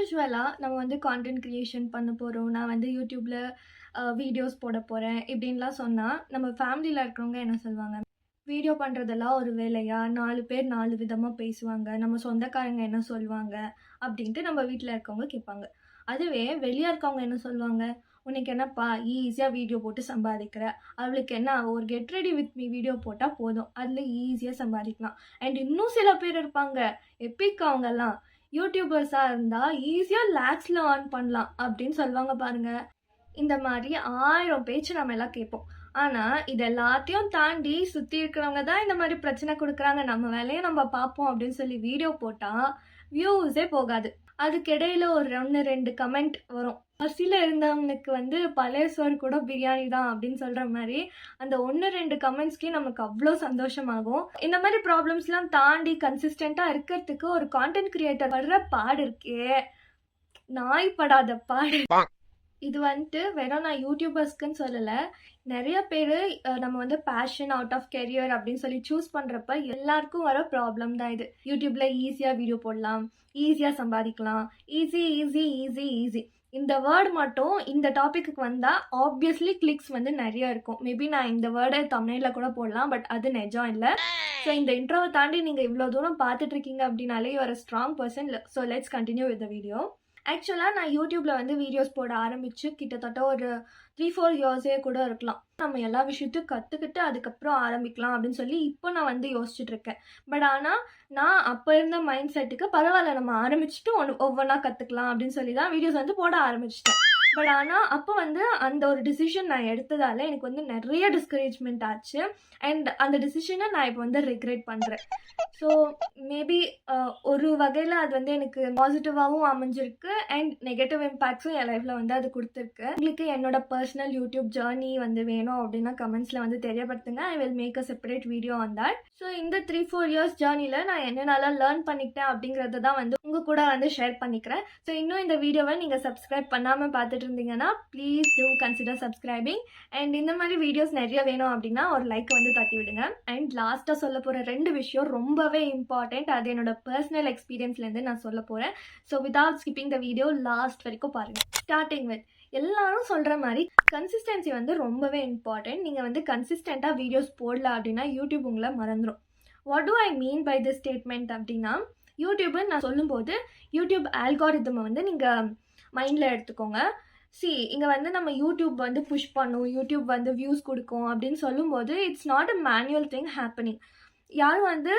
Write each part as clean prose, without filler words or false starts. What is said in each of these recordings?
யூசுவலாக நம்ம வந்து content creation பண்ண போகிறோம், நான் வந்து யூடியூப்பில் வீடியோஸ் போட போகிறேன் இப்படின்லாம் சொன்னால் நம்ம ஃபேமிலியில் இருக்கிறவங்க என்ன சொல்லுவாங்க, வீடியோ பண்ணுறதெல்லாம் ஒரு வேலையா, 4 பேர் 4 விதமாக பேசுவாங்க, நம்ம சொந்தக்காரங்க என்ன சொல்லுவாங்க அப்படின்ட்டு நம்ம வீட்டில் இருக்கவங்க கேட்பாங்க. அதுவே வெளியே இருக்கவங்க என்ன சொல்லுவாங்க, உனக்கு என்னப்பா ஈஸியாக வீடியோ போட்டு சம்பாதிக்கிற, அவளுக்கு என்ன ஒரு get ready with me video போட்டால் போதும், அதில் ஈஸியாக சம்பாதிக்கலாம். அண்ட் இன்னும் சில பேர் இருப்பாங்க, எப்பிக் அவங்கெல்லாம் யூடியூபர்ஸாக இருந்தால் ஈஸியாக லேக்ஸில் ஏர்ன் பண்ணலாம் அப்படின்னு சொல்லுவாங்க பாருங்க. இந்த மாதிரி 1000 பேச்சு நம்ம எல்லாம் கேட்போம். ஆனால் இது எல்லாத்தையும் தாண்டி சுற்றி இருக்கிறவங்க தான் இந்த மாதிரி பிரச்சனை கொடுக்குறாங்க, நம்ம வேலையை நம்ம பார்ப்போம் அப்படின்னு சொல்லி வீடியோ போட்டால் வியூஸே போகாது. அதுக்கிடையில் ஒரு 1-2 கமெண்ட் வரும். பசியில் இருந்தவங்களுக்கு வந்து பழைய சோறு கூட பிரியாணி தான் அப்படின்னு சொல்கிற மாதிரி அந்த 1-2 கமெண்ட்ஸ்க்கே நமக்கு அவ்வளோ சந்தோஷமாகும். இந்த மாதிரி ப்ராப்ளம்ஸ்லாம் தாண்டி கன்சிஸ்டண்ட்டாக இருக்கிறதுக்கு ஒரு கான்டென்ட் கிரியேட்டர் படுற பாடு இருக்கே, நாய் படாத பாடு. இது வந்துட்டு வெறும் நான் யூடியூபர்ஸ்க்குன்னு சொல்லலை, நிறைய பேர் நம்ம வந்து பேஷன் அவுட் ஆஃப் கெரியர் அப்படின்னு சொல்லி சூஸ் பண்ணுறப்ப எல்லாருக்கும் வர ப்ராப்ளம் தான் இது. யூடியூப்பில் ஈஸியாக வீடியோ போடலாம், ஈஸியாக சம்பாதிக்கலாம், ஈஸி ஈஸி ஈஸி ஈஸி இந்த வேர்டு மட்டும் இந்த டாப்பிக்கு வந்தால் ஆப்வியஸ்லி கிளிக்ஸ் வந்து நிறைய இருக்கும். மேபி நான் இந்த வேர்டை தமிழில் கூட போடலாம், பட் அது நிஜம் இல்லை. ஸோ இந்த இன்ட்ரோவை தாண்டி நீங்கள் இவ்வளோ தூரம் பார்த்துட்ருக்கீங்க அப்படின்னாலே ஒரு strong person. So let's continue with the video. ஆக்சுவலாக நான் யூடியூப்பில் வந்து வீடியோஸ் போட ஆரம்பித்து கிட்டத்தட்ட ஒரு 3-4 இயர்ஸே கூட இருக்கலாம். நம்ம எல்லா விஷயத்தையும் கற்றுக்கிட்டு அதுக்கப்புறம் ஆரம்பிக்கலாம் அப்படின்னு சொல்லி இப்போ நான் வந்து யோசிச்சுட்ருக்கேன். பட் ஆனால் நான் அப்போ இருந்த மைண்ட் செட்டுக்கு பரவாயில்ல, நம்ம ஆரம்பிச்சுட்டு ஒவ்வொன்றா கற்றுக்கலாம் அப்படின்னு சொல்லி தான் வீடியோஸ் வந்து போட ஆரம்பிச்சிட்டேன். பட் ஆனால் அப்போ வந்து அந்த ஒரு டிசிஷன் நான் எடுத்ததால் எனக்கு வந்து நிறைய டிஸ்கரேஜ்மெண்ட் ஆச்சு. அண்ட் அந்த டிசிஷனை நான் இப்போ வந்து ரிக்ரெட் பண்ணுறேன். ஸோ மேபி ஒரு வகையில் அது வந்து எனக்கு பாசிட்டிவாகவும் அமைஞ்சிருக்கு அண்ட் நெகட்டிவ் இம்பேக்ட்ஸும் என் லைஃப்பில் வந்து அது கொடுத்துருக்கு. உங்களுக்கு என்னோட பர்சனல் யூடியூப் ஜேர்னி வந்து வேணும் அப்படின்னா கமெண்ட்ஸில் வந்து தெரியப்படுத்துங்க. I will make a separate video on that. So இந்த 3-4 இயர்ஸ் ஜேர்னியில் நான் என்னென்னலாம் லேர்ன் பண்ணிக்கிட்டேன் அப்படிங்கிறத தான் வந்து உங்கள் கூட வந்து ஷேர் பண்ணிக்கிறேன். ஸோ இன்னும் இந்த வீடியோவை நீங்கள் சப்ஸ்கிரைப் பண்ணாமல் பார்த்துட்டு இருந்தீங்கன்னா please do consider subscribing. And இந்த மாதிரி வீடியோஸ் நிறைய வேணும் அப்படின்னா ஒரு லைக் வந்து தட்டி விடுங்க. அண்ட் லாஸ்ட்டாக சொல்ல போகிற 2 விஷயம் ரொம்பவே இம்பார்ட்டண்ட். அது என்னோட பர்சனல் எக்ஸ்பீரியன்ஸ்லேருந்து நான் சொல்ல போகிறேன். So without skipping the video last வரைக்கும் பாருங்கள். ஸ்டார்டிங் வித் எல்லாரும் சொல்கிற மாதிரி கன்சிஸ்டன்சி வந்து ரொம்பவே இம்பார்ட்டண்ட். நீங்கள் வந்து கன்சிஸ்டண்ட்டாக வீடியோஸ் போடல அப்படின்னா யூடியூப் உங்களை மறந்துடும். What do I mean by this statement அப்படின்னா, யூடியூப்னு நான் சொல்லும்போது யூடியூப் ஆல்காரிதமை வந்து நீங்கள் மைண்டில் எடுத்துக்கோங்க. இங்கே வந்து நம்ம யூடியூப் வந்து புஷ் பண்ணும், யூடியூப் வந்து வியூஸ் கொடுக்கும் அப்படின்னு சொல்லும்போது it's not a manual thing happening. யாரும் வந்து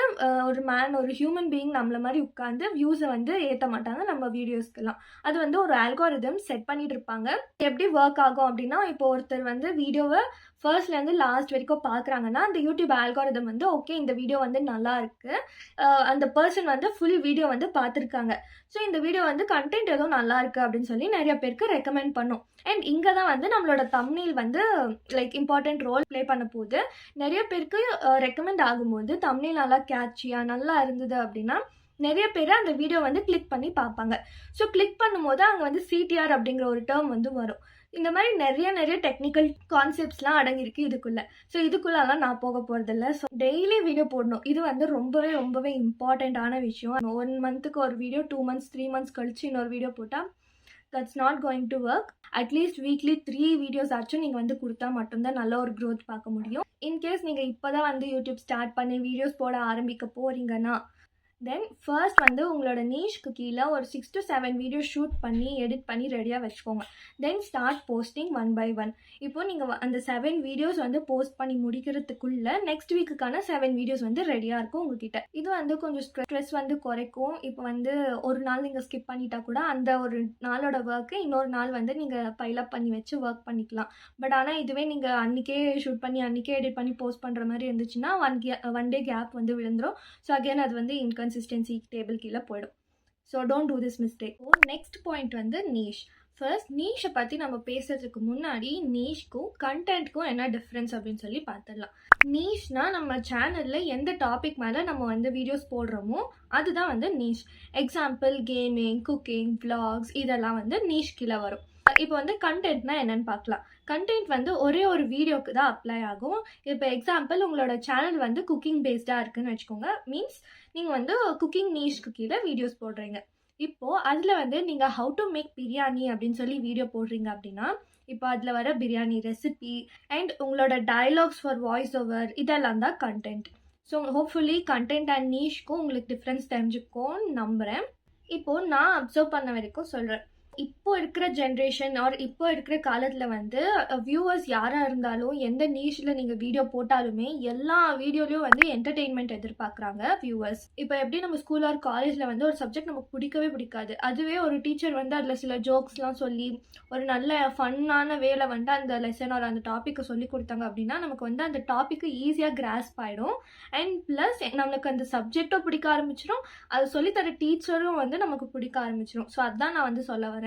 ஒரு ஹியூமன் பீயிங் நம்மள மாதிரி உட்காந்து வியூஸை வந்து ஏற்ற மாட்டாங்க நம்ம வீடியோஸ்க்கெல்லாம். அது வந்து ஒரு ஆல்காரிதம் செட் பண்ணிட்டு இருப்பாங்க. எப்படி ஒர்க் ஆகும் அப்படின்னா, இப்போ ஒருத்தர் வந்து வீடியோவை ஃபர்ஸ்ட்லேருந்து லாஸ்ட் வரைக்கும் பார்க்குறாங்கன்னா அந்த யூடியூப் ஆல்காரிதம் வந்து ஓகே இந்த வீடியோ வந்து நல்லா இருக்குது, அந்த பர்சன் வந்து ஃபுல் வீடியோ வந்து பார்த்துருக்காங்க, ஸோ இந்த வீடியோ வந்து கண்டென்ட் எதுவும் நல்லா இருக்குது அப்படின்னு சொல்லி நிறைய பேருக்கு ரெக்கமெண்ட் பண்ணும். அண்ட் இங்கே தான் வந்து நம்மளோட தம்ப்நெயில் வந்து லைக் இம்பார்ட்டன்ட் ரோல் ப்ளே பண்ண போகுது. நிறைய பேருக்கு ரெக்கமெண்ட் ஆகும்போது தம்ப்நெயில் நல்லா கேட்சியாக நல்லா இருந்தது அப்படின்னா நிறைய பேர் அந்த வீடியோ வந்து கிளிக் பண்ணி பார்ப்பாங்க. ஸோ கிளிக் பண்ணும்போது அங்கே வந்து சிடிஆர் அப்படிங்கிற ஒரு டேர்ம் வந்து வரும். இந்த மாதிரி நிறைய டெக்னிக்கல் கான்செப்ட்ஸ்லாம் அடங்கியிருக்கு இதுக்குள்ளே. ஸோ இதுக்குள்ளெல்லாம் நான் போக போகிறதில்ல. ஸோ டெய்லி வீடியோ போடணும், இது வந்து ரொம்பவே இம்பார்ட்டண்ட்டான விஷயம். 1 மந்த்துக்கு ஒரு வீடியோ, 2 மந்த்ஸ் 3 மந்த்ஸ் கழிச்சு இன்னொரு வீடியோ போட்டால் that's not going to work. At least weekly 3 videos ஆச்சும் நீங்கள் வந்து கொடுத்தா மட்டும்தான் நல்ல ஒரு க்ரோத் பார்க்க முடியும். இன்கேஸ் நீங்கள் இப்போ தான் வந்து யூடியூப் ஸ்டார்ட் பண்ணி வீடியோஸ் போட ஆரம்பிக்க போகிறீங்கன்னா தென் ஃபர்ஸ்ட் வந்து உங்களோட நீஷ்க்கு கீழே ஒரு 6 to 7 வீடியோ ஷூட் பண்ணி எடிட் பண்ணி ரெடியாக வச்சுக்கோங்க. தென் ஸ்டார்ட் போஸ்டிங் 1 by 1. இப்போது நீங்கள் அந்த 7 வீடியோஸ் வந்து போஸ்ட் பண்ணி முடிக்கிறதுக்குள்ளே நெக்ஸ்ட் வீக்குக்கான 7 வீடியோஸ் வந்து ரெடியாக இருக்கும் உங்ககிட்ட. இது வந்து கொஞ்சம் ஸ்ட்ரெஸ் வந்து குறைக்கும். இப்போ வந்து ஒரு நாள் நீங்கள் ஸ்கிப் பண்ணிட்டா கூட அந்த ஒரு நாளோட ஒர்க்கு இன்னொரு நாள் வந்து நீங்கள் பைலப் பண்ணி வச்சு ஒர்க் பண்ணிக்கலாம். பட் ஆனால் இதுவே நீங்கள் அன்றைக்கே ஷூட் பண்ணி அன்றைக்கே எடிட் பண்ணி போஸ்ட் பண்ணுற மாதிரி இருந்துச்சுன்னா ஒன் டே கேப் வந்து விழுந்துடும். ஸோ அகேன் அது வந்து கன்சிஸ்டன்சி டேபிள் கீழே போயிடும். So don't do this mistake. Next point வந்து நீஷ். ஃபர்ஸ்ட் நீஷை பற்றி நம்ம பேசுறதுக்கு முன்னாடி நீஷ்க்கும் கண்டென்ட்க்கும் என்ன டிஃப்ரென்ஸ் அப்படின்னு சொல்லி பார்த்துடலாம். நீஷ்னா நம்ம சேனலில் எந்த டாபிக் மேலே நம்ம வந்து வீடியோஸ் போடுறோமோ அதுதான் வந்து niche. Example gaming, cooking, vlogs இதெல்லாம் வந்து நீஷ் கீழே வரும். இப்போ வந்து கண்டென்ட்னா என்னன்னு பார்க்கலாம். கண்டென்ட் வந்து ஒரே ஒரு வீடியோக்கு தான் அப்ளை ஆகும். இப்போ எக்ஸாம்பிள் உங்களோட சேனல் வந்து குக்கிங் பேஸ்டாக இருக்குன்னு வச்சுக்கோங்க. மீன்ஸ் நீங்கள் வந்து குக்கிங் நீஷ்க்கு கீழே வீடியோஸ் போடுறீங்க. இப்போது அதில் வந்து நீங்கள் ஹவு டு மேக் பிரியாணி அப்படின்னு சொல்லி வீடியோ போடுறீங்க அப்படின்னா, இப்போ அதில் வர பிரியாணி ரெசிபி அண்ட் உங்களோட டயலாக்ஸ் ஃபார் வாய்ஸ் ஓவர் இதெல்லாம் தான் content. So hopefully content and நீஷ்க்கும் உங்களுக்கு டிஃப்ரென்ஸ் தெரிஞ்சுக்கும்னு நம்புகிறேன். இப்போது நான் அப்சர்வ் பண்ண வரைக்கும் சொல்கிறேன். இப்போ இருக்கிற ஜென்ரேஷன் ஆர் இப்போ இருக்கிற காலத்தில் வந்து வியூவர்ஸ் யாராக இருந்தாலும் எந்த நீஷில் நீங்கள் வீடியோ போட்டாலுமே எல்லா வீடியோலையும் வந்து என்டர்டெயின்மெண்ட் எதிர்பார்க்குறாங்க வியூவர்ஸ். இப்போ எப்படி நம்ம ஸ்கூல் ஆர் காலேஜில் வந்து ஒரு சப்ஜெக்ட் நமக்கு பிடிக்கவே பிடிக்காது, அதுவே ஒரு டீச்சர் வந்து அதில் சில ஜோக்ஸ்லாம் சொல்லி ஒரு நல்ல ஃபன்னான வேலை வந்து அந்த லெசன் ஆர் அந்த டாப்பிக்கை சொல்லி கொடுத்தாங்க அப்படின்னா நமக்கு வந்து அந்த டாப்பிக்கு ஈஸியாக கிராஸ்ப் ஆகிடும். அண்ட் ப்ளஸ் நம்மளுக்கு அந்த சப்ஜெக்டும் பிடிக்க ஆரம்பிச்சிடும், அது சொல்லித்தர டீச்சரும் வந்து நமக்கு பிடிக்க ஆரம்பிச்சிடும். ஸோ அதுதான் நான் வந்து சொல்ல வரேன்.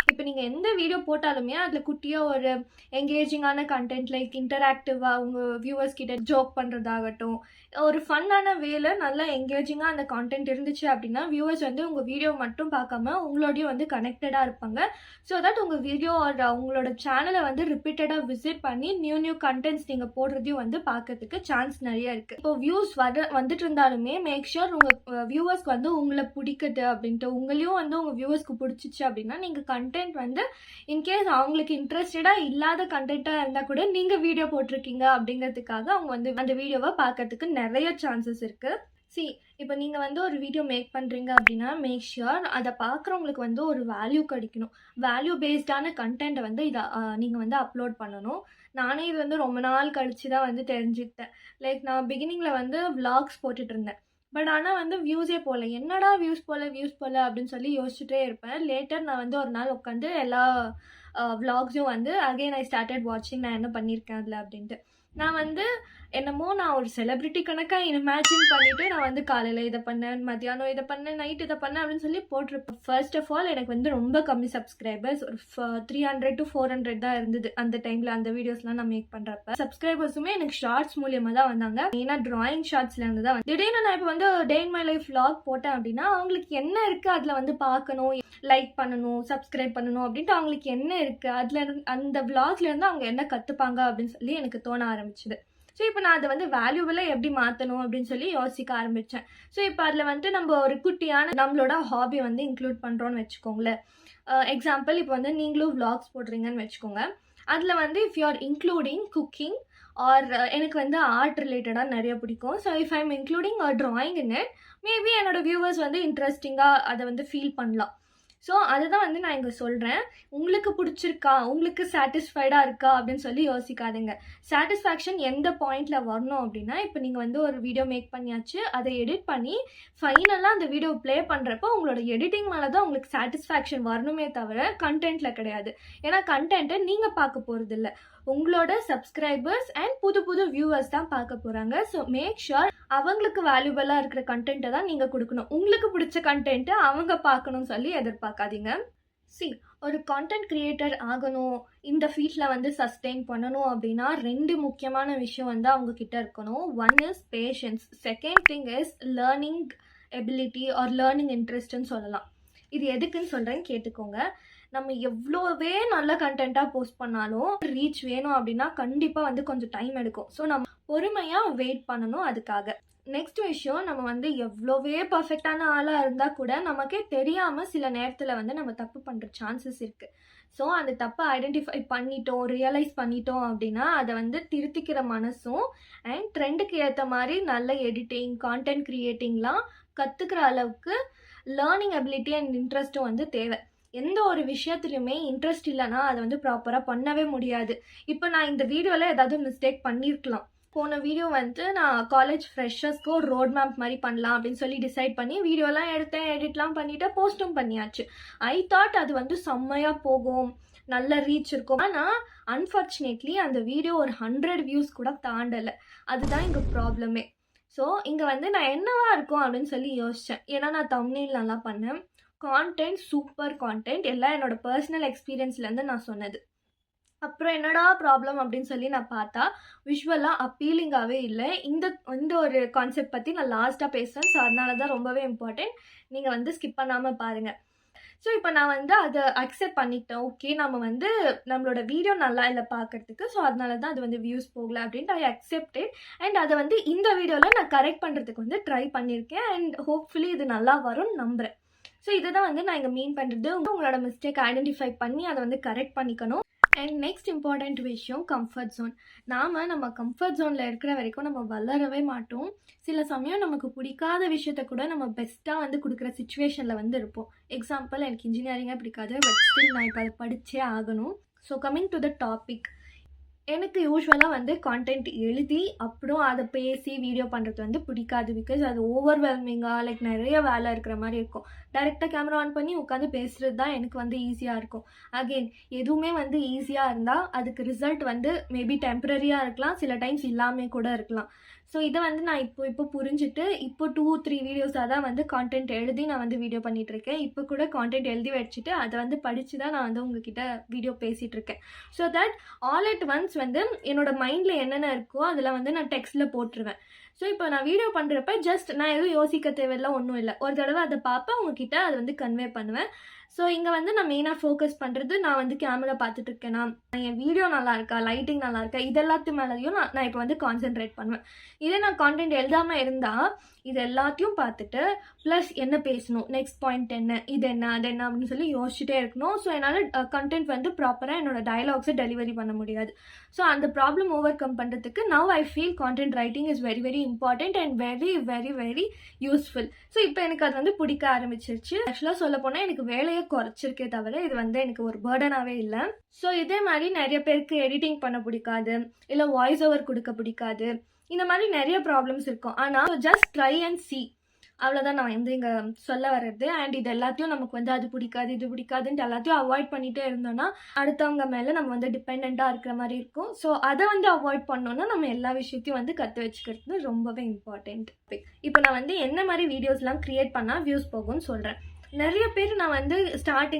இப்போ நீங்கள் எந்த வீடியோ போட்டாலுமே அதில் குட்டியாக ஒரு என்கேஜிங்கான கண்டென்ட் லைக் இன்டராக்டிவாக உங்கள் வியூவர்ஸ் கிட்ட ஜோக் பண்ணுறதாகட்டும், ஒரு ஃபன்னான வேலை நல்லா என்கேஜிங்காக அந்த கான்டென்ட் இருந்துச்சு அப்படின்னா வியூவர்ஸ் வந்து உங்கள் வீடியோ மட்டும் பார்க்காம உங்களோடையும் வந்து கனெக்டடாக இருப்பாங்க. ஸோ தட் உங்கள் வீடியோ ஆர் உங்களோட சேனலை வந்து ரிப்பீட்டடாக விசிட் பண்ணி நியூ கண்டென்ட்ஸ் நீங்கள் போடுறதையும் வந்து பார்க்கறதுக்கு சான்ஸ் நிறைய இருக்குது. இப்போ வியூஸ் வந்துட்டு இருந்தாலுமே மேக் ஷூர் உங்கள் வியூவர்ஸ்க்கு வந்து உங்களை பிடிக்குது அப்படின்ட்டு, உங்களையும் வந்து உங்கள் வியூவர்ஸ்க்கு பிடிச்சிச்சு அப்படின்னா நீங்கள் கண்டென்ட் வந்து இன்கேஸ் அவங்களுக்கு இன்ட்ரெஸ்டடாக இல்லாத கண்டென்ட்டாக இருந்தால் கூட நீங்கள் வீடியோ போட்டிருக்கீங்க அப்படிங்கிறதுக்காக அவங்க வந்து அந்த வீடியோவை பார்க்கறதுக்கு நிறைய சான்சஸ் இருக்குது. இப்போ நீங்கள் வந்து ஒரு வீடியோ மேக் பண்ணுறீங்க அப்படின்னா மேக் ஷுர் அதை பார்க்குறவங்களுக்கு வந்து ஒரு வேல்யூ கிடைக்கணும். வேல்யூ பேஸ்டான கண்டென்ட்டை வந்து இதை நீங்கள் வந்து அப்லோட் பண்ணணும். நானே இது வந்து ரொம்ப நாள் கழித்து தான் வந்து தெரிஞ்சுக்கிட்டேன். லைக் நான் பிகினிங்கில் வந்து விலாக்ஸ் போட்டுட்டு இருந்தேன், பட் ஆனால் வந்து வியூஸே போகல. என்னடா வியூஸ் போகல அப்படின்னு சொல்லி யோசிச்சுட்டே இருப்பேன். லேட்டர் நான் வந்து ஒரு நாள் உட்காந்து எல்லா விலாக்ஸும் வந்து அகெயின் ஐ ஸ்டார்டட் வாட்சிங் நான் என்ன பண்ணியிருக்கேன் அதில் அப்படின்ட்டு. நான் வந்து என்னமோ நான் ஒரு செலிப்ரிட்டி கணக்காக இமேஜின் பண்ணிவிட்டு நான் வந்து காலையில் இதை பண்ணேன், மத்தியானம் இதை பண்ணேன், நைட் இதை பண்ணேன் அப்படின்னு சொல்லி போட்டிருப்பேன். ஃபர்ஸ்ட் ஆஃப் ஆல் எனக்கு வந்து ரொம்ப கம்மி சப்ஸ்கிரைபர்ஸ், ஒரு 300 to 400 தான் இருந்தது அந்த டைமில். அந்த வீடியோஸ்லாம் நான் மேக் பண்ணுறப்ப சப்ஸ்கிரைபர்ஸுமே எனக்கு ஷார்ட்ஸ் மூலியமாக தான் வந்தாங்க. மெயினாக ட்ராயிங் ஷார்ட்ஸ்லேருந்து தான் வந்து. திடீர்னு நான் இப்போ வந்து டே இன் மை லைஃப் vlog போட்டேன் அப்படின்னா அவங்களுக்கு என்ன இருக்குது அதில் வந்து பார்க்கணும், லைக் பண்ணணும், சப்ஸ்கிரைப் பண்ணணும் அப்படின்ட்டு அவங்களுக்கு என்ன இருக்குது அதில், அந்த விலாக்லேருந்து அவங்க என்ன கற்றுப்பாங்க அப்படின்னு சொல்லி எனக்கு தோண ஆரம்பிச்சுது. ஸோ இப்போ நான் அதை வந்து வேல்யூபிளாக எப்படி மாற்றணும் அப்படின்னு சொல்லி யோசிக்க ஆரம்பித்தேன். ஸோ இப்போ அதில் வந்து நம்ம ஒரு குட்டியான நம்மளோட ஹாபி வந்து இன்க்ளூட் பண்ணுறோன்னு வச்சுக்கோங்களேன். எக்ஸாம்பிள் இப்போ வந்து நீங்களும் vlogs போடுறீங்கன்னு வச்சுக்கோங்க. அதில் வந்து if you are including cooking or எனக்கு வந்து ஆர்ட் ரிலேட்டடாக நிறைய பிடிக்கும். So if I am including drawing in it, maybe என்னோட வியூவர்ஸ் வந்து இன்ட்ரெஸ்டிங்காக அதை வந்து ஃபீல் பண்ணலாம். ஸோ அதுதான் வந்து நான் இங்கே சொல்கிறேன். உங்களுக்கு பிடிச்சிருக்கா, உங்களுக்கு சாட்டிஸ்ஃபைடாக இருக்கா அப்படின்னு சொல்லி யோசிக்காதீங்க. சாட்டிஸ்ஃபேக்ஷன் எந்த பாயிண்டில் வரணும் அப்படின்னா, இப்போ நீங்கள் வந்து ஒரு வீடியோ மேக் பண்ணியாச்சு, அதை எடிட் பண்ணி ஃபைனலாக அந்த வீடியோ ப்ளே பண்ணுறப்போ உங்களோட எடிட்டிங் மேலே தான் உங்களுக்கு சாட்டிஸ்ஃபேக்ஷன் வரணுமே தவிர கண்டென்ட்டில் கிடையாது. ஏன்னா கண்டென்ட்டை நீங்கள் பார்க்க போகிறதில்ல, உங்களோட சப்ஸ்கிரைபர்ஸ் அண்ட் புது வியூவர்ஸ் தான் பார்க்க போகிறாங்க. ஸோ மேக் ஷுர் அவங்களுக்கு வேல்யூபிளாக இருக்கிற கண்டென்ட்டை தான் நீங்கள் கொடுக்கணும். உங்களுக்கு பிடிச்ச கண்டென்ட்டை அவங்க பார்க்கணும்னு சொல்லி எதிர்பார்க்காதீங்க. ஒரு கான்டென்ட் கிரியேட்டர் ஆகணும், இந்த ஃபீல்டில் வந்து சஸ்டெயின் பண்ணணும் அப்படின்னா 2 முக்கியமான விஷயம் வந்து அவங்க கிட்ட இருக்கணும். One is patience, second thing is learning ability or learning இன்ட்ரெஸ்ட்னு சொல்லலாம். இது எதுக்குன்னு சொல்கிறேன், கேட்டுக்கோங்க. நம்ம எவ்வளோவே நல்ல கண்டென்ட்டாக போஸ்ட் பண்ணாலும் ரீச் வேணும் அப்படின்னா கண்டிப்பாக வந்து கொஞ்சம் டைம் எடுக்கும். ஸோ நம்ம பொறுமையாக வெயிட் பண்ணணும் அதுக்காக. நெக்ஸ்ட் விஷயம், நம்ம வந்து எவ்வளோவே பர்ஃபெக்டான ஆளாக இருந்தால் கூட நமக்கே தெரியாமல் சில நேரத்தில் வந்து நம்ம தப்பு பண்ணுற சான்சஸ் இருக்குது. ஸோ அந்த தப்பை ஐடென்டிஃபை பண்ணிட்டோம், ரியலைஸ் பண்ணிட்டோம் அப்படின்னா அதை வந்து திருத்திக்கிற மனசும் அண்ட் ட்ரெண்டுக்கு ஏற்ற மாதிரி நல்ல எடிட்டிங், கான்டென்ட் க்ரியேட்டிங்லாம் கற்றுக்கிற அளவுக்கு லேர்னிங் அபிலிட்டி அண்ட் இன்ட்ரெஸ்ட்டும் வந்து தேவை. எந்த ஒரு விஷயத்துலையுமே இன்ட்ரெஸ்ட் இல்லைன்னா அதை வந்து ப்ராப்பராக பண்ணவே முடியாது. இப்போ நான் இந்த வீடியோவில் ஏதாவது மிஸ்டேக் பண்ணியிருக்கலாம். போன வீடியோ வந்து நான் காலேஜ் ஃப்ரெஷர்ஸ்க்கு ஒரு ரோட் மேப் மாதிரி பண்ணலாம் அப்படின்னு சொல்லி டிசைட் பண்ணி வீடியோலாம் எடுத்தேன், எடிட்லாம் பண்ணிவிட்டு போஸ்ட்டும் பண்ணியாச்சு. ஐ தாட் அது வந்து செம்மையாக போகும், நல்ல ரீச் இருக்கும். ஆனால் அன்ஃபார்ச்சுனேட்லி அந்த வீடியோ ஒரு 100 வியூஸ் கூட தாண்டலை. அதுதான் இங்கே ப்ராப்ளமே. ஸோ இங்கே வந்து நான் என்னவா இருக்கும் அப்படின்னு சொல்லி யோசித்தேன். ஏன்னா நான் தம்ப்நெயில் நல்லா பண்ணேன், கான்டென்ட் சூப்பர் கான்டென்ட், எல்லாம் என்னோட பர்சனல் எக்ஸ்பீரியன்ஸ்லேருந்து நான் சொன்னது. அப்புறம் என்னடா ப்ராப்ளம் அப்படின்னு சொல்லி நான் பார்த்தா விஷுவலாக அப்பீலிங்காகவே இல்லை. இந்த ஒரு கான்செப்ட் பற்றி நான் லாஸ்ட்டாக பேசுவேன். ஸோ அதனால தான் ரொம்பவே இம்பார்ட்டன்ட், நீங்கள் வந்து ஸ்கிப் பண்ணாமல் பாருங்கள். ஸோ இப்போ நான் வந்து அதை அக்செப்ட் பண்ணிக்கிட்டேன். ஓகே, நம்ம வந்து நம்மளோட வீடியோ நல்லா இல்லை பார்க்குறதுக்கு, ஸோ அதனால தான் அது வந்து வியூஸ் போகல அப்படின்ட்டு ஐ அக்செப்டட். அண்ட் அதை வந்து இந்த வீடியோவில் நான் கரெக்ட் பண்ணுறதுக்கு வந்து ட்ரை பண்ணியிருக்கேன். அண்ட் ஹோப்ஃபுல்லி இது நல்லா வரும்னு நம்புகிறேன். ஸோ இதை தான் வந்து நான் இங்கே மீன் பண்ணுறது. உங்களோட மிஸ்டேக் ஐடென்டிஃபை பண்ணி அதை வந்து கரெக்ட் பண்ணிக்கணும். அண்ட் நெக்ஸ்ட் இம்பார்ட்டண்ட் விஷயம் கம்ஃபர்ட் ஜோன். நம்ம கம்ஃபர்ட் ஜோனில் இருக்கிற வரைக்கும் நம்ம வளரவே மாட்டோம். சில சமயம் நமக்கு பிடிக்காத விஷயத்த கூட நம்ம பெஸ்ட்டாக வந்து கொடுக்குற சுச்சுவேஷனில் வந்து இருப்போம். எக்ஸாம்பிள், எனக்கு இன்ஜினியரிங்காக பிடிக்காது, பட் ஸ்டில் நான் இப்போ அதை படித்தே ஆகணும். So coming to the topic, எனக்கு யூஸ்வலாக வந்து கான்டென்ட் எழுதி அப்புறம் அதை பேசி வீடியோ பண்ணுறது வந்து பிடிக்காது. பிகாஸ் அது ஓவர்வெல்மிங்காக லைக் நிறைய வேலை இருக்கிற மாதிரி இருக்கும். டைரெக்டாக கேமரா ஆன் பண்ணி உட்காந்து பேசுகிறது தான் எனக்கு வந்து ஈஸியாக இருக்கும். அகெயின், எதுவுமே வந்து ஈஸியாக இருந்தால் அதுக்கு ரிசல்ட் வந்து மேபி டெம்பரரியாக இருக்கலாம், சில டைம்ஸ் இல்லாமல் கூட இருக்கலாம். ஸோ இதை வந்து நான் இப்போ புரிஞ்சுட்டு இப்போ 2-3 வீடியோஸாக தான் வந்து கான்டென்ட் எழுதி நான் வந்து வீடியோ பண்ணிகிட்ருக்கேன். இப்போ கூட கான்டென்ட் எழுதி வச்சுட்டு அதை வந்து படித்து தான் நான் வந்து உங்ககிட்ட வீடியோ பேசிகிட்ருக்கேன். So that all at once வந்து என்னோடய மைண்டில் என்னென்ன இருக்கோ அதில் வந்து நான் டெக்ஸ்ட்டில் போட்டுருவேன். ஸோ இப்போ நான் வீடியோ பண்ணுறப்ப ஜஸ்ட் நான் எதுவும் யோசிக்க தேவையில்லை, ஒன்றும் இல்லை. ஒரு தடவை அதை பார்ப்பேன், உங்ககிட்ட அதை வந்து கன்வே பண்ணுவேன். ஸோ இங்கே வந்து நான் மெயினாக ஃபோக்கஸ் பண்ணுறது, நான் வந்து கேமரா பார்த்துட்ருக்கேன்னா என் வீடியோ நல்லா இருக்கா, லைட்டிங் நல்லா இருக்கா, இது எல்லாத்து மேலேயும் நான் இப்போ வந்து கான்சென்ட்ரேட் பண்ணுவேன். இதே நான் கான்டென்ட் எழுதாமல் இருந்தால் இது எல்லாத்தையும் பார்த்துட்டு ப்ளஸ் என்ன பேசணும், நெக்ஸ்ட் பாயிண்ட் என்ன, இது என்ன, அது என்ன அப்படின்னு சொல்லி யோசிச்சுட்டே இருக்கணும். ஸோ என்னால் கண்டென்ட் வந்து ப்ராப்பராக என்னோட டயலாக்ஸை டெலிவரி பண்ண முடியாது. ஸோ அந்த ப்ராப்ளம் ஓவர் கம் பண்ணுறதுக்கு now I feel content writing is very very important and very very very useful. So இப்போ எனக்கு அது வந்து பிடிக்க ஆரம்பிச்சிருச்சு. ஆக்சுவலாக சொல்ல போனால் எனக்கு வேலையை குறைச்சிருக்கே தவிர இது வந்து எனக்கு ஒரு பேர்டனாகவே இல்லை. ஸோ இதே மாதிரி நிறைய பேருக்கு எடிட்டிங் பண்ண பிடிக்காது, இல்லை வாய்ஸ் ஓவர் கொடுக்க பிடிக்காது, இந்த மாதிரி நிறைய ப்ராப்ளம்ஸ் இருக்கும். ஆனால் ஜஸ்ட் ட்ரை அண்ட் சி, அவ்வளோதான் நான் வந்து இங்கே சொல்ல வர்றது. அண்ட் இது எல்லாத்தையும் நமக்கு வந்து அது பிடிக்காது இது பிடிக்காதுன்ட்டு எல்லாத்தையும் அவாய்ட் பண்ணிகிட்டே இருந்தோம்னா அடுத்தவங்க மேலே நம்ம வந்து டிபெண்ட்டாக இருக்கிற மாதிரி இருக்கும். ஸோ அதை வந்து அவாய்ட் பண்ணோன்னா நம்ம எல்லா விஷயத்தையும் வந்து கற்று வச்சுக்கிறது ரொம்பவே இம்பார்ட்டண்ட். இப்போ நான் வந்து என்ன மாதிரி வீடியோஸ்லாம் க்ரியேட் பண்ணால் வியூஸ் போகும்னு சொல்கிறேன். நிறைய பேர் நான் வந்து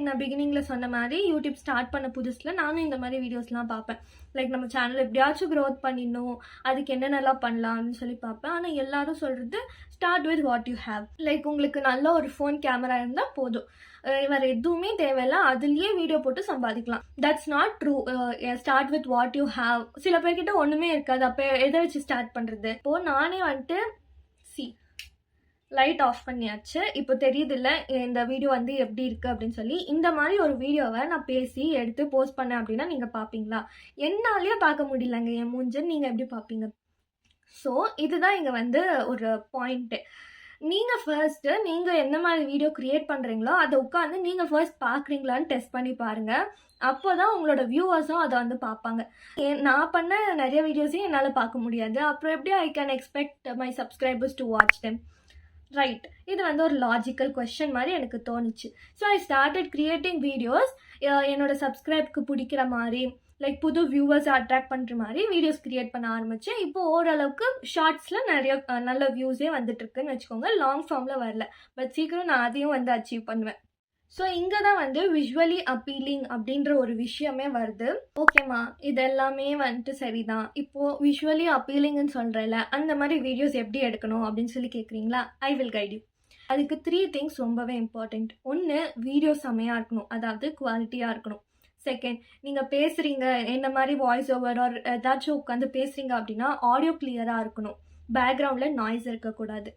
நான் பிகினிங்கில் சொன்ன மாதிரி யூடியூப் ஸ்டார்ட் பண்ண புதுசில் நானும் இந்த மாதிரி வீடியோஸ்லாம் பார்ப்பேன். லைக் நம்ம சேனல் எப்படியாச்சும் க்ரோத் பண்ணிடணும், அதுக்கு என்னென்னலாம் பண்ணலாம்னு சொல்லி பார்ப்பேன். ஆனால் எல்லாரும் சொல்கிறது start with what you have. Like உங்களுக்கு நல்ல ஒரு ஃபோன் கேமரா இருந்தால் போதும், வேறு எதுவுமே தேவையில்லை, அதுலேயே வீடியோ போட்டு சம்பாதிக்கலாம். That's not true. Start with what you have. சில பேர்கிட்ட ஒன்றுமே இருக்காது, அப்போ எதை வச்சு ஸ்டார்ட் பண்ணுறது? இப்போது நானே வந்துட்டு லைட் ஆஃப் பண்ணியாச்சு. இப்போ தெரியுதில்ல இந்த வீடியோ வந்து எப்படி இருக்குது அப்படின்னு சொல்லி. இந்த மாதிரி ஒரு வீடியோவை நான் பேசி எடுத்து போஸ்ட் பண்ணேன் அப்படின்னா நீங்கள் பார்ப்பீங்களா? என்னாலேயே பார்க்க முடியலங்க என் மூஞ்சன், நீங்கள் எப்படி பார்ப்பீங்க? ஸோ இதுதான் இங்கே வந்து ஒரு பாயிண்ட்டு. நீங்கள் ஃபர்ஸ்ட்டு நீங்கள் எந்த மாதிரி வீடியோ க்ரியேட் பண்ணுறீங்களோ அதை உட்காந்து நீங்கள் ஃபர்ஸ்ட் பார்க்குறீங்களான்னு டெஸ்ட் பண்ணி பாருங்கள். அப்போ தான் உங்களோட வியூவர்ஸும் அதை வந்து பார்ப்பாங்க. நான் பண்ண நிறைய வீடியோஸையும் என்னால் பார்க்க முடியாது, அப்புறம் எப்படி I can expect my subscribers to watch them, right? இது வந்து ஒரு லாஜிக்கல் கொஸ்டின் மாதிரி எனக்கு தோணுச்சு. So I started creating videos என்னோட சப்ஸ்கிரைப்க்கு பிடிக்கிற மாதிரி, லைக் புது வியூவர்ஸை அட்ராக்ட் பண்ணுற மாதிரி வீடியோஸ் க்ரியேட் பண்ண ஆரம்பித்தேன். இப்போ ஓரளவுக்கு ஷார்ட்ஸில் நிறைய நல்ல வியூஸே வந்துட்டுருக்குன்னு வச்சுக்கோங்க. லாங் ஃபார்மில் வரல, பட் சீக்கிரம் நான் அதையும் வந்து அச்சீவ் பண்ணுவேன். ஸோ இங்கே தான் வந்து விஷுவலி அப்பீலிங் அப்படின்ற ஒரு விஷயமே வருது. ஓகேம்மா, இது எல்லாமே வந்துட்டு சரிதான். இப்போது விஷுவலி அப்பீலிங்னு சொல்கிறேன்ல, அந்த மாதிரி வீடியோஸ் எப்படி எடுக்கணும் அப்படின்னு சொல்லி கேட்குறீங்களா? I will guide you. அதுக்கு 3 திங்ஸ் ரொம்பவே இம்பார்ட்டண்ட். ஒன்று, வீடியோ செம்மையாக இருக்கணும், அதாவது குவாலிட்டியாக இருக்கணும். செகண்ட், நீங்கள் பேசுகிறீங்க என்ன மாதிரி வாய்ஸ் ஓவர் ஆர் ஏதாச்சும் உட்காந்து பேசுகிறீங்க அப்படின்னா ஆடியோ கிளியராக இருக்கணும், பேக்ரவுண்டில் நாய்ஸ் இருக்கக்கூடாது.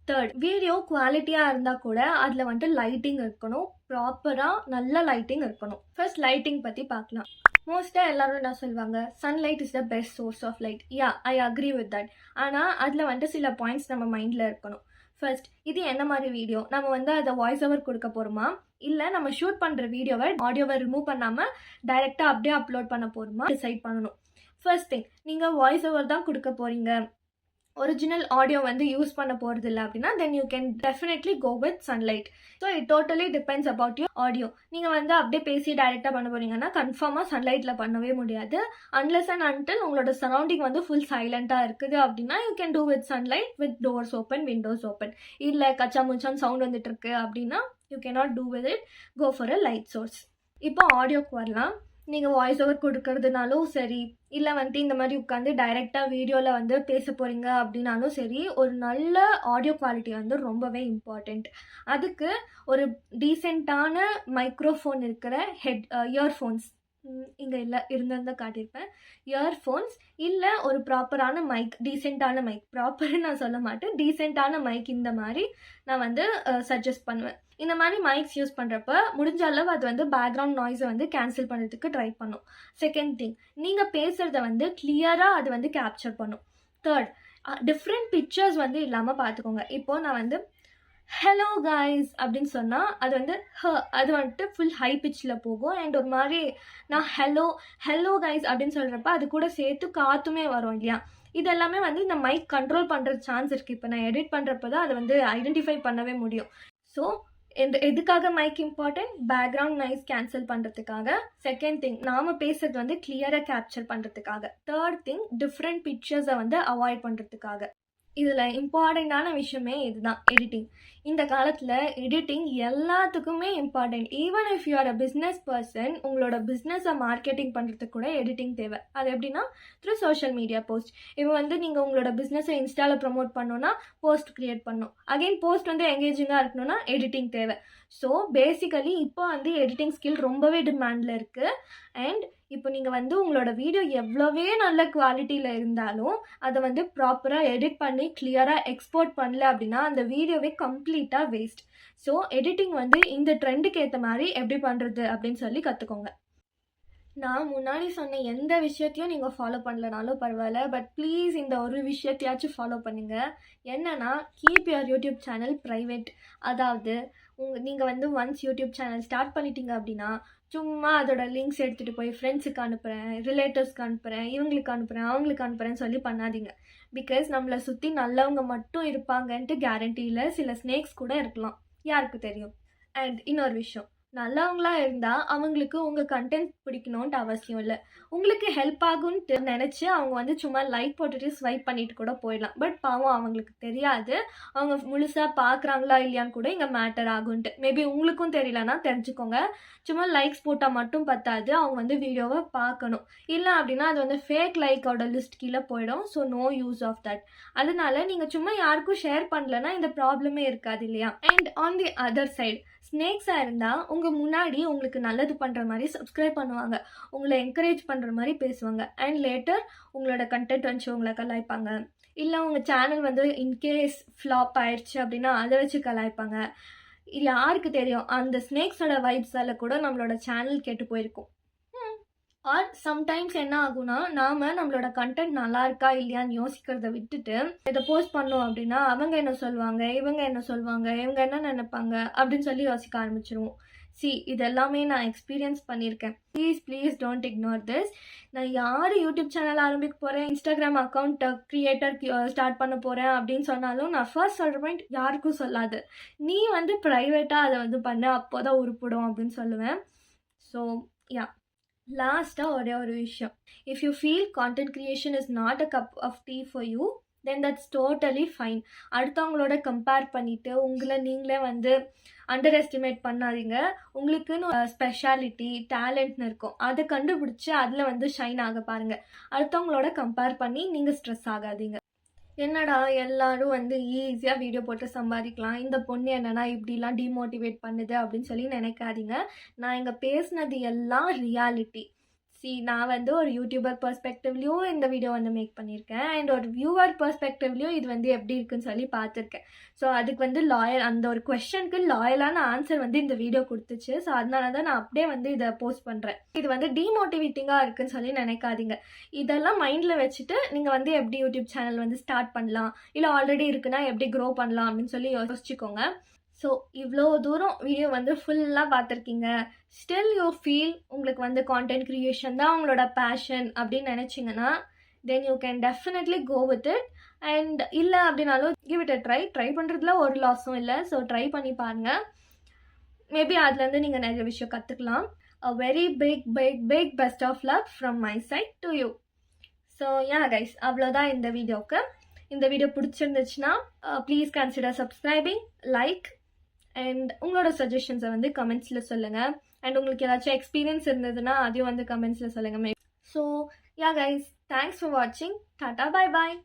தேர்ட், வீடியோ குவாலிட்டியாக இருந்தால் கூட அதில் வந்துட்டு லைட்டிங் இருக்கணும், ப்ராப்பராக நல்ல லைட்டிங் இருக்கணும். ஃபர்ஸ்ட் லைட்டிங் பற்றி பார்க்கலாம். மோஸ்ட்டாக எல்லோரும் என்ன சொல்லுவாங்க, sunlight is the best source of light. Yeah, I agree with that. ஆனால் அதில் வந்துட்டு சில பாயிண்ட்ஸ் நம்ம மைண்டில் இருக்கணும். ஃபர்ஸ்ட், இது என்ன மாதிரி வீடியோ, நம்ம வந்து அதை வாய்ஸ் ஓவர் கொடுக்க போகிறோமா, இல்லை நம்ம ஷூட் பண்ணுற வீடியோவை ஆடியோவை ரிமூவ் பண்ணாமல் டைரெக்டாக அப்படியே அப்லோட் பண்ண போகிறோமா டிசைட் பண்ணணும். ஃபர்ஸ்ட் திங், நீங்கள் வாய்ஸ் ஓவர் தான் கொடுக்க போகிறீங்க, ஒரிஜினல் ஆடியோ வந்து யூஸ் பண்ண போகிறது இல்லை அப்படின்னா then you can definitely go with sunlight. So it totally depends about your audio. நீங்கள் வந்து அப்படியே பேசி டைரெக்டாக பண்ண போகிறீங்கன்னா கன்ஃபார்மாக சன்லைட்டில் பண்ணவே முடியாது. அன்லெஸ் அண்ட் அன்டில் உங்களோட சரௌண்டிங் வந்து ஃபுல் சைலண்ட்டாக இருக்குது அப்படின்னா you can do with sunlight with doors open, windows open. இல்லை கச்சா முச்சான்னு சவுண்ட் வந்துட்டு இருக்கு அப்படின்னா you cannot do with it, go for a light source. இப்போ ஆடியோக்கு வரலாம். நீங்கள் வாய்ஸ் ஓவர் கொடுக்கறதுனாலும் சரி, இல்லை வந்துட்டு இந்த மாதிரி உட்காந்து டைரெக்டாக வீடியோவில் வந்து பேச போகிறீங்க அப்படின்னாலும் சரி, ஒரு நல்ல ஆடியோ குவாலிட்டி வந்து ரொம்பவே இம்பார்ட்டண்ட். அதுக்கு ஒரு டீசெண்டான மைக்ரோஃபோன் இருக்கிற இயர்ஃபோன்ஸ் இங்கே இல்லை இருந்திருந்தால் காட்டியிருப்பேன். இயர்ஃபோன்ஸ் இல்லை ஒரு ப்ராப்பரான மைக், டீசெண்டான மைக், ப்ராப்பர்னு நான் சொல்ல மாட்டேன், டீசெண்டான மைக் இந்த மாதிரி நான் வந்து சஜஸ்ட் பண்ணுவேன். இந்த மாதிரி மைக்ஸ் யூஸ் பண்ணுறப்ப முடிஞ்ச அளவு அது வந்து பேக்ரவுண்ட் நாய்ஸை வந்து கேன்சல் பண்ணுறதுக்கு ட்ரை பண்ணும். செகண்ட் திங், நீங்கள் பேசுகிறத வந்து கிளியராக அது வந்து கேப்சர் பண்ணும். தேர்ட், டிஃப்ரெண்ட் பிக்சர்ஸ் வந்து இல்லாமல் பார்த்துக்கோங்க. இப்போது நான் வந்து ஹலோ காய்ஸ் அப்படின்னு சொன்னால் அது வந்து அது வந்துட்டு ஃபுல் ஹை பிச்சில் போகும். அண்ட் ஒரு மாதிரி நான் ஹலோ காய்ஸ் அப்படின்னு சொல்கிறப்ப அது கூட சேர்த்து காற்றுமே வரும் இல்லையா. இதெல்லாமே வந்து இந்த மைக் கண்ட்ரோல் பண்ணுற சான்ஸ் இருக்குது. இப்போ நான் எடிட் பண்ணுறப்ப தான் அதை வந்து ஐடென்டிஃபை பண்ணவே முடியும். ஸோ எதுக்காக mic important? Background noise cancel பண்ணுறதுக்காக. செகண்ட் திங், நாம் பேசுறது வந்து கிளியராக கேப்சர் பண்ணுறதுக்காக. தேர்ட் திங், டிஃப்ரெண்ட் பிக்சர்ஸை வந்து அவாய்ட் பண்ணுறதுக்காக. இதில் இம்பார்ட்டண்ட்டான விஷயமே இதுதான், எடிட்டிங். இந்த காலத்தில் எடிட்டிங் எல்லாத்துக்குமே important. Even if you R a business person, உங்களோட பிஸ்னஸை மார்க்கெட்டிங் பண்ணுறதுக்கு கூட எடிட்டிங் தேவை. அது எப்படின்னா த்ரூ சோஷியல் மீடியா போஸ்ட். இப்போ வந்து நீங்கள் உங்களோட பிஸ்னஸை இன்ஸ்டாவில் ப்ரமோட் பண்ணணுன்னா போஸ்ட் க்ரியேட் பண்ணணும். அகெயின் போஸ்ட் வந்து எங்கேஜிங்காக இருக்கணும்னா எடிட்டிங் தேவை. ஸோ பேசிக்கலி இப்போ வந்து எடிட்டிங் ஸ்கில் ரொம்பவே டிமாண்டில் இருக்குது. அண்ட் இப்போ நீங்கள் வந்து உங்களோட வீடியோ எவ்வளோவே நல்ல குவாலிட்டியில் இருந்தாலும் அதை வந்து ப்ராப்பராக எடிட் பண்ணி கிளியராக எக்ஸ்போர்ட் பண்ணல அப்படின்னா அந்த வீடியோவே கம்ப்ளீட்டாக வேஸ்ட். ஸோ எடிட்டிங் வந்து இந்த ட்ரெண்டுக்கு ஏற்ற மாதிரி எப்படி பண்ணுறது அப்படின்னு சொல்லி கற்றுக்கோங்க. நான் முன்னாடி சொன்ன எந்த விஷயத்தையும் நீங்கள் ஃபாலோ பண்ணலனாலும் பரவாயில்ல, பட் ப்ளீஸ் இந்த ஒரு விஷயத்தையாச்சும் ஃபாலோ பண்ணுங்கள். என்னென்னா, keep your YouTube channel private. அதாவது நீங்கள் வந்து ஒன்ஸ் யூடியூப் சேனல் ஸ்டார்ட் பண்ணிட்டீங்க அப்படின்னா சும்மா அதோட லிங்க்ஸ் எடுத்துகிட்டு போய் ஃப்ரெண்ட்ஸுக்கு அனுப்புகிறேன், ரிலேட்டிவ்ஸ்க்கு அனுப்புகிறேன், இவங்களுக்கு அனுப்புகிறேன், அவங்களுக்கு அனுப்புகிறேன்னு சொல்லி பண்ணாதீங்க. பிகாஸ் நம்மளை சுற்றி நல்லவங்க மட்டும் இருப்பாங்கன்ட்டு கேரண்டி இல்லை. சில ஸ்னேக்ஸ் கூட இருக்கலாம், யாருக்கு தெரியும். அண்ட் இன்னொரு விஷயம், நல்லவங்களா இருந்தால் அவங்களுக்கு உங்கள் கண்டென்ட் பிடிக்கணுன்ட்டு அவசியம் இல்லை. உங்களுக்கு ஹெல்ப் ஆகும்னு நினச்சி அவங்க வந்து சும்மா லைக் போட்டுட்டு ஸ்வைப் பண்ணிட்டு கூட போயிடலாம். பட் பாவம் அவங்களுக்கு தெரியாது அவங்க முழுசாக பார்க்குறாங்களா இல்லையான்னு கூட இங்கே மேட்டர் ஆகுன்ட்டு. மேபி உங்களுக்கும் தெரியலன்னா தெரிஞ்சுக்கோங்க. சும்மா லைக்ஸ் போட்டால் மட்டும் பத்தாது, அவங்க வந்து வீடியோவை பார்க்கணும். இல்லை அப்படின்னா அது வந்து ஃபேக் லைக்கோட லிஸ்ட் கீழே போயிடும். So no use of that. அதனால நீங்கள் சும்மா யாருக்கும் ஷேர் பண்ணலன்னா இந்த ப்ராப்ளமே இருக்காது இல்லையா. And on the other side, ஸ்னேக்ஸாக இருந்தால் உங்கள் முன்னாடி உங்களுக்கு நல்லது பண்ணுற மாதிரி சப்ஸ்கிரைப் பண்ணுவாங்க, உங்களை என்கரேஜ் பண்ணுற மாதிரி பேசுவாங்க. அண்ட் லேட்டர் உங்களோட கண்டென்ட் வச்சு உங்களை கலாய்ப்பாங்க. இல்லை உங்கள் சேனல் வந்து இன்கேஸ் ஃப்ளாப் ஆயிடுச்சு அப்படின்னா அதை வச்சு கலாய்ப்பாங்க. இது யாருக்கு தெரியும், அந்த ஸ்னேக்ஸோட வைப்ஸால் கூட நம்மளோட சேனல் கெட்டு போயிருக்கும். ஆர் சம்டைம்ஸ் என்ன ஆகும்னா, நாம் நம்மளோட கண்டென்ட் நல்லா இருக்கா இல்லையான்னு யோசிக்கிறத விட்டுட்டு இதை போஸ்ட் பண்ணோம் அப்படின்னா அவங்க என்ன சொல்லுவாங்க, இவங்க என்ன சொல்லுவாங்க, இவங்க என்ன நினைப்பாங்க அப்படின்னு சொல்லி யோசிக்க ஆரம்பிச்சிருவோம். இதெல்லாமே நான் எக்ஸ்பீரியன்ஸ் பண்ணியிருக்கேன். Please don't ignore this. நான் யார் யூடியூப் சேனல் ஆரம்பிக்க போகிறேன், இன்ஸ்டாகிராம் அக்கௌண்ட் க்ரியேட்டர் ஸ்டார்ட் பண்ண போகிறேன் அப்படின்னு சொன்னாலும் நான் ஃபர்ஸ்ட் சொல்கிற பாயிண்ட் யாருக்கும் சொல்லாது. நீ வந்து ப்ரைவேட்டாக அதை வந்து பண்ண, அப்போ தான் உருப்பிடும் அப்படின்னு சொல்லுவேன். ஸோ யா, லாஸ்ட்டாக ஒரே ஒரு விஷயம், if you feel content creation is not a cup of tea for you, then that's totally fine. அடுத்தவங்களோட கம்பேர் பண்ணிவிட்டு உங்களை நீங்களே வந்து அண்டர் எஸ்டிமேட் பண்ணாதீங்க. உங்களுக்குன்னு ஸ்பெஷாலிட்டி டேலண்ட்னு இருக்கும், அதை கண்டுபிடிச்சி அதில் வந்து ஷைன் ஆக பாருங்கள். அடுத்தவங்களோட கம்பேர் பண்ணி நீங்கள் ஸ்ட்ரெஸ் ஆகாதீங்க. என்னடா எல்லாரும் வந்து ஈஸியாக வீடியோ போட்டு சம்பாதிக்கலாம், இந்த பொண்ணு என்னன்னா இப்படிலாம் டிமோட்டிவேட் பண்ணுது அப்படின்னு சொல்லி நினைக்காதீங்க. நான் இங்கே பேசினது எல்லாம் ரியாலிட்டி. நான் வந்து ஒரு யூடியூபர் பெர்ஸ்பெக்டிவ்லையும் இந்த வீடியோ வந்து மேக் பண்ணியிருக்கேன். அண்ட் ஒரு வியூவர் பெர்ஸ்பெக்டிவ்லையும் இது வந்து எப்படி இருக்குன்னு சொல்லி பார்த்துருக்கேன். ஸோ அதுக்கு வந்து அந்த ஒரு கொஸ்டனுக்கு லாயலான ஆன்சர் வந்து இந்த வீடியோ கொடுத்துச்சு. ஸோ அதனால தான் நான் அப்படியே வந்து இதை போஸ்ட் பண்ணுறேன். இது வந்து டிமோட்டிவேட்டிங்காக இருக்குன்னு சொல்லி நினைக்காதீங்க. இதெல்லாம் மைண்டில் வச்சுட்டு நீங்கள் வந்து எப்படி யூடியூப் சேனல் வந்து ஸ்டார்ட் பண்ணலாம், இல்லை ஆல்ரெடி இருக்குன்னா எப்படி க்ரோ பண்ணலாம் அப்படின்னு சொல்லி யோசிச்சுக்கோங்க. ஸோ இவ்வளோ தூரம் வீடியோ வந்து ஃபுல்லாக பார்த்துருக்கீங்க. ஸ்டில் யூ ஃபீல் உங்களுக்கு வந்து கான்டென்ட் க்ரியேஷன் தான் உங்களோட பேஷன் அப்படின்னு நினச்சிங்கன்னா then you can definitely go with it. And இல்லை அப்படின்னாலும் கிவ் இட் அ ட்ரை பண்ணுறதுல ஒரு லாஸும் இல்லை. ஸோ ட்ரை பண்ணி பாருங்கள். மேபி அதுலேருந்து நீங்கள் நிறைய விஷயம் கற்றுக்கலாம். A very big best of luck from my side to you. So guys, அவ்வளோதான் இந்த வீடியோவுக்கு. இந்த வீடியோ பிடிச்சிருந்துச்சுன்னா please consider subscribing, like and உங்களோட சஜஷன்ஸை வந்து கமெண்ட்ஸில் சொல்லுங்கள். அண்ட் உங்களுக்கு ஏதாச்சும் எக்ஸ்பீரியன்ஸ் இருந்ததுன்னா அதையும் வந்து கமெண்ட்ஸில் சொல்லுங்கள். ஸோ கைஸ், தேங்க்ஸ் ஃபார் வாட்சிங். Tata, bye bye.